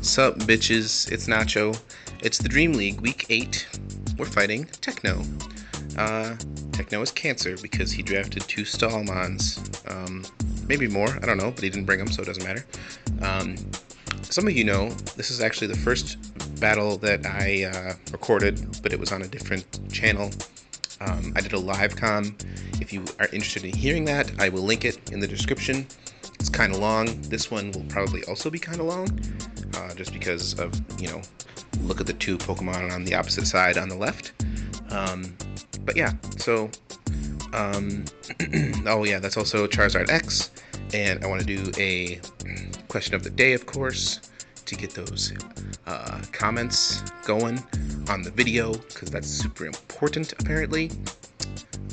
Sup, bitches? It's Nacho. It's the Dream League, Week 8. We're fighting Techno. Uh, Techno is Cancer because he drafted 2 Stallmans. Maybe more, I don't know, but he didn't bring them, so it doesn't matter. Some of you know, this is actually the first battle that I recorded, but it was on a different channel. I did a live com. If you are interested in hearing that, I will link it in the description. It's kind of long. This one will probably also be kind of long, just because of, look at the 2 Pokemon on the opposite side on the left. But yeah, so, oh yeah, that's also Charizard X, and I want to do a question of the day, of course, to get those comments going on the video, because that's super important, apparently.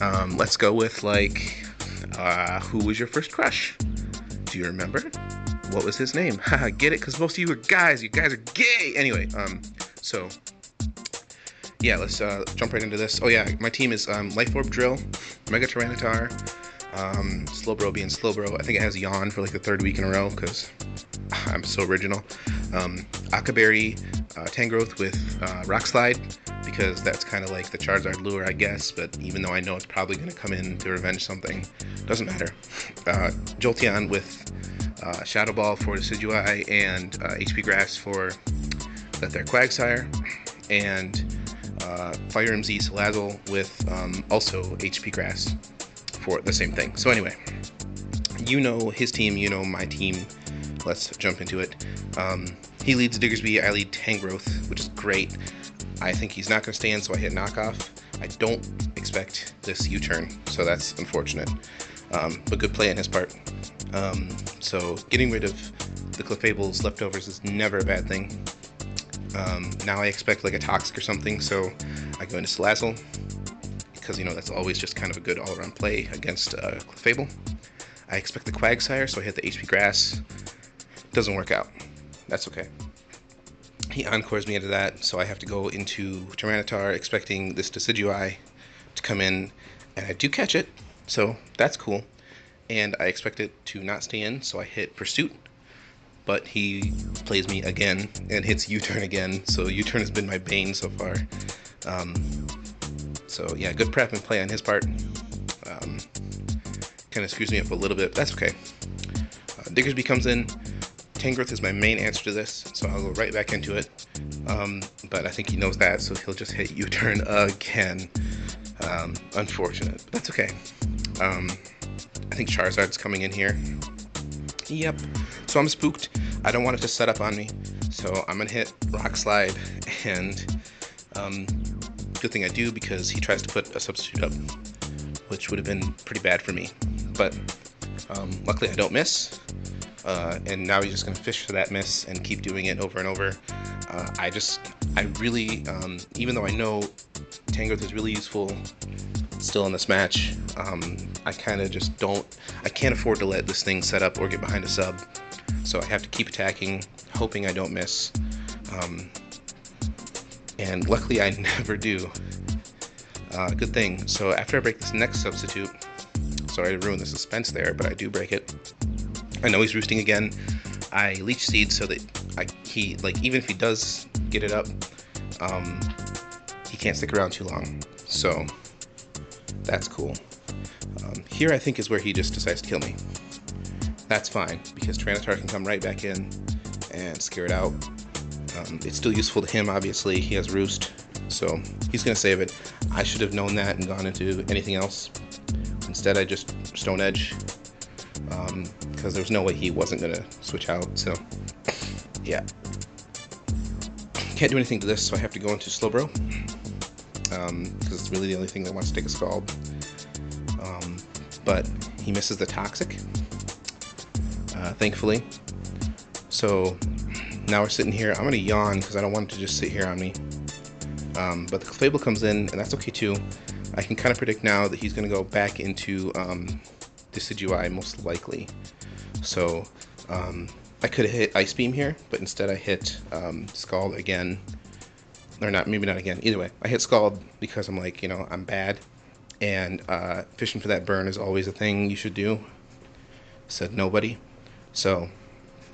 Let's go with, who was your first crush? Do you remember? What was his name? Haha, get it? Because most of you are guys. You guys are gay! Anyway, so, yeah, let's jump right into this. Oh yeah, my team is Life Orb Drill, Mega Tyranitar, Slowbro being Slowbro. I think it has Yawn for like the 3rd week in a row, because I'm so original. Akaberry, Tangrowth with Rock Slide, because that's kind of like the Charizard lure, I guess, but even though I know it's probably going to come in to revenge something, doesn't matter. Jolteon with Shadow Ball for Decidueye, and HP Grass for their Quagsire, and Fire MZ Salazzle with also HP Grass for the same thing. So anyway, you know his team, you know my team. Let's jump into it. He leads Diggersby, I lead Tangrowth, which is great. I think he's not going to stay in, so I hit Knockoff. I don't expect this U-turn, so that's unfortunate. But good play on his part. So getting rid of the Clefable's leftovers is never a bad thing. Now I expect like a Toxic or something, so I go into Salazzle, because that's always just kind of a good all-around play against Clefable. I expect the Quagsire, so I hit the HP Grass. Doesn't work out. That's okay. He encores me into that, so I have to go into Tyranitar expecting this Decidueye to come in, and I do catch it, so that's cool. And I expect it to not stay in, so I hit Pursuit, but he plays me again and hits U-turn again, so U-turn has been my bane so far. So yeah, good prep and play on his part. Kind of screws me up a little bit, but that's okay. Diggersby comes in. Tangrowth is my main answer to this, so I'll go right back into it. But I think he knows that, so he'll just hit U-turn again. Unfortunate, but that's okay. I think Charizard's coming in here. Yep. So I'm spooked. I don't want it to set up on me, so I'm gonna hit Rock Slide, and good thing I do, because he tries to put a substitute up, which would have been pretty bad for me. But luckily I don't miss. And now he's just going to fish for that miss and keep doing it over and over. I really, even though I know Tangrowth is really useful still in this match, I kind of just I can't afford to let this thing set up or get behind a sub. So I have to keep attacking, hoping I don't miss. And luckily I never do. Good thing. So after I break this next substitute, sorry to ruin the suspense there, but I do break it. I know he's roosting again. I leech seed so that he even if he does get it up, he can't stick around too long. So that's cool. Here I think is where he just decides to kill me. That's fine, because Tyranitar can come right back in and scare it out. It's still useful to him, obviously. He has roost, so he's gonna save it. I should have known that and gone into anything else. Instead I just Stone Edge. Because there was no way he wasn't going to switch out, so yeah. Can't do anything to this, so I have to go into Slowbro, because it's really the only thing that wants to take a Scald. But he misses the Toxic, thankfully. So now we're sitting here. I'm going to Yawn, because I don't want it to just sit here on me. But the Clefable comes in, and that's okay too. I can kind of predict now that he's going to go back into Decidueye, most likely. So I could have hit Ice Beam here, but instead I hit Scald again. Or not, maybe not again. Either way, I hit Scald because I'm like, I'm bad. And fishing for that burn is always a thing you should do. Said nobody. So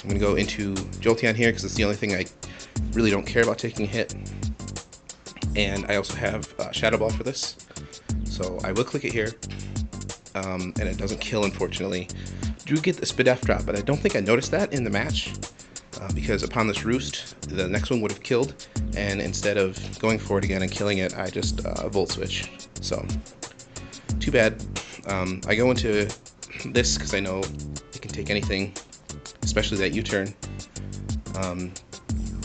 I'm going to go into Jolteon here because it's the only thing I really don't care about taking a hit. And I also have Shadow Ball for this. So I will click it here. And it doesn't kill, unfortunately. Do get the Spidef drop, but I don't think I noticed that in the match. Because upon this roost, the next one would have killed. And instead of going for it again and killing it, I just Volt Switch. So, too bad. I go into this because I know it can take anything, especially that U-turn.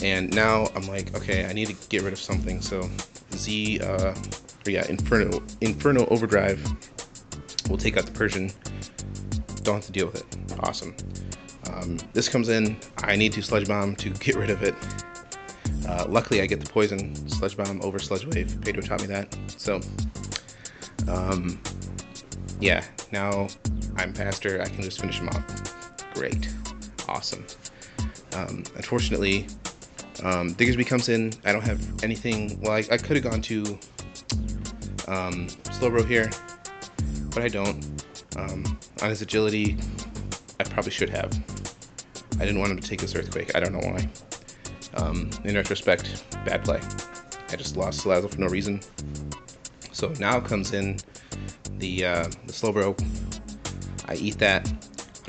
And now I'm like, okay, I need to get rid of something. So Inferno Overdrive will take out the Persian. Don't have to deal with it. Awesome. This comes in. I need to Sludge Bomb to get rid of it. Luckily, I get the Poison Sludge Bomb over Sludge Wave. Pedro taught me that. So, yeah, now I'm faster. I can just finish him off. Great. Awesome. Unfortunately, Diggersby comes in. I don't have anything. Well, I could have gone to Slowbro here, but I don't. On his agility, I probably should have. I didn't want him to take this Earthquake. I don't know why. In retrospect, bad play. I just lost Salazzle for no reason. So now comes in the Slowbro. I eat that.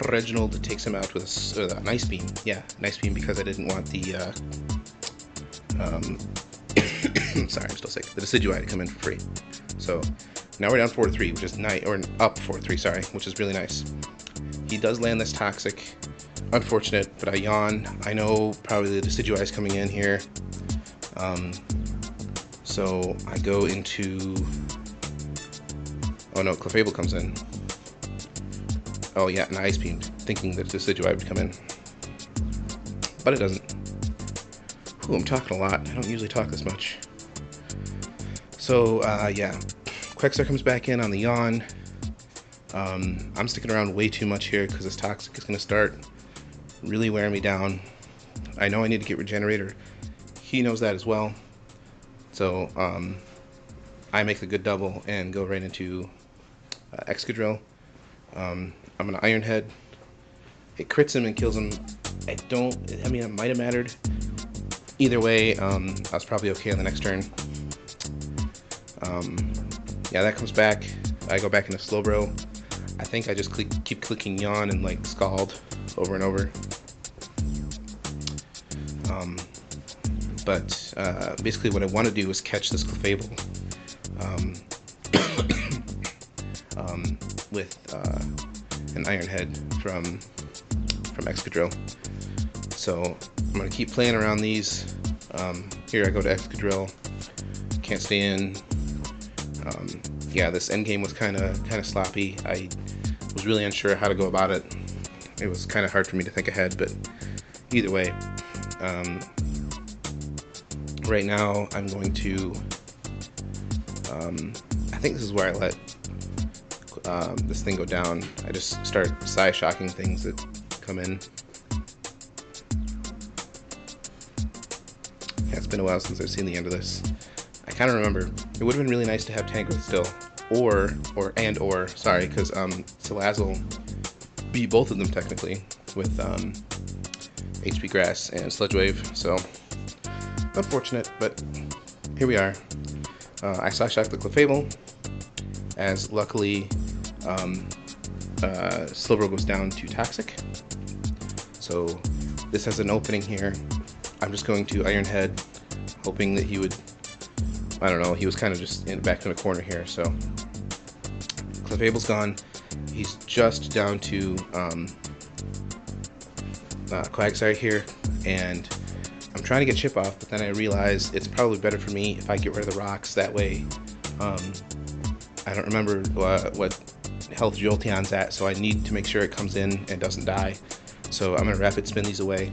Reginald takes him out with a Nice Beam. Yeah, Nice Beam because I didn't want the sorry, I'm still sick. The Decidueye to come in for free. So now we're down 4-3, which is nice, or up 4-3, sorry, which is really nice. He does land this Toxic. Unfortunate, but I yawn. I know probably the Decidueye is coming in here. So I go into... Oh no, Clefable comes in. Oh yeah, and Ice Beam, thinking that Decidueye would come in. But it doesn't. Ooh, I'm talking a lot. I don't usually talk this much. So, yeah. Quagsire comes back in on the yawn. I'm sticking around way too much here because this Toxic is going to start really wearing me down. I know I need to get Regenerator. He knows that as well. So, I make the good double and go right into Excadrill. I'm going to Iron Head. It crits him and kills him. I mean, it might have mattered. Either way, I was probably okay on the next turn. Yeah, that comes back. I go back into Slowbro. I think I just keep clicking Yawn and like Scald over and over. But basically what I want to do is catch this Clefable with an Iron Head from Excadrill. So I'm going to keep playing around these. Here I go to Excadrill. Can't stay in. Yeah, this endgame was kind of sloppy. I was really unsure how to go about it. It was kind of hard for me to think ahead, but either way, right now I'm going to, I think this is where I let this thing go down. I just start Psy-shocking things that come in. Yeah, it's been a while since I've seen the end of this. I kind of remember. It would have been really nice to have Tangrowth still, or sorry, because Salazzle beat both of them technically with HP Grass and Sludge Wave. So unfortunate, but here we are. I Psy-shocked the Clefable, as luckily Slowbro goes down to Toxic. So this has an opening here. I'm just going to Iron Head, hoping that he would, I don't know, he was kind of just back in the corner here, so Clefable's gone. He's just down to Quagsire here, and I'm trying to get Chip off, but then I realize it's probably better for me if I get rid of the rocks. That way, I don't remember what health Jolteon's at, so I need to make sure it comes in and doesn't die. So I'm going to Rapid Spin these away,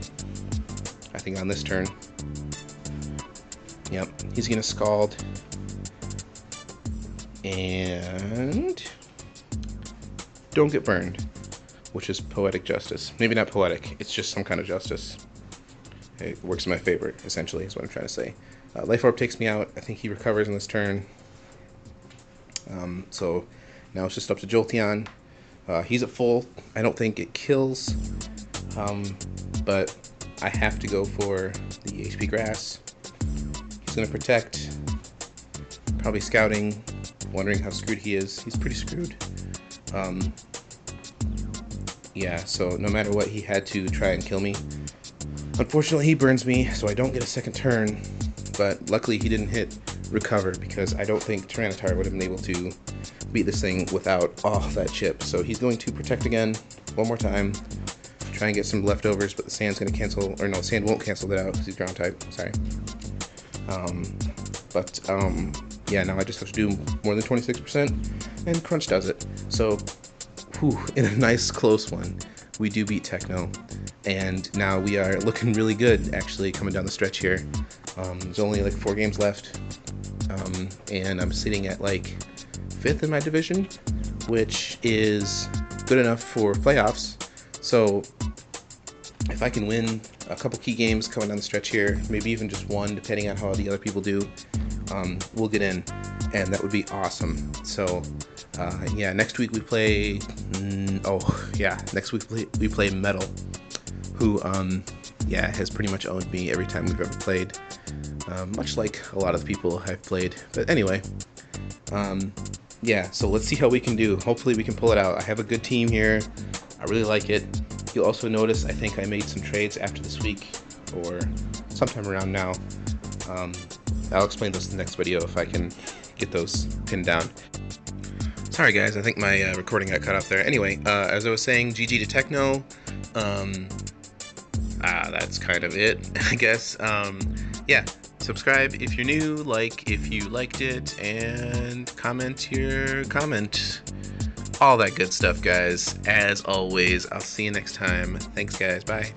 I think on this turn. Yep, he's going to Scald. And don't get burned, which is poetic justice. Maybe not poetic, it's just some kind of justice. It works in my favor, essentially, is what I'm trying to say. Life Orb takes me out. I think he recovers in this turn. So now it's just up to Jolteon. He's at full. I don't think it kills. but I have to go for the HP grass. He's gonna protect, probably scouting, wondering how screwed he is. He's pretty screwed. Yeah, so no matter what, he had to try and kill me. Unfortunately, he burns me, so I don't get a second turn, but luckily he didn't hit recover, because I don't think Tyranitar would have been able to beat this thing without all that chip. So he's going to protect again, one more time, try and get some leftovers, but the sand's going to cancel, or no, sand won't cancel that out because he's ground type, sorry. Yeah, now I just have to do more than 26%, and Crunch does it. So, whew, in a nice close one, we do beat Techno, and now we are looking really good, actually, coming down the stretch here. There's only like 4 games left, and I'm sitting at like 5th in my division, which is good enough for playoffs. So if I can win a couple key games coming down the stretch here, maybe even just one, depending on how the other people do, we'll get in, and that would be awesome. So yeah, next week we play, next week we play Metal, who yeah, has pretty much owned me every time we've ever played, much like a lot of the people I've played. But anyway, yeah, so let's see how we can do. Hopefully we can pull it out. I have a good team here. I really like it. You'll also notice I think I made some trades after this week, or sometime around now. I'll explain those in the next video if I can get those pinned down. Sorry guys, I think my recording got cut off there. Anyway, as I was saying, GG to Techno. That's kind of it, I guess. Yeah, subscribe if you're new, like if you liked it, and comment your comment. All that good stuff, guys. As always, I'll see you next time. Thanks, guys. Bye.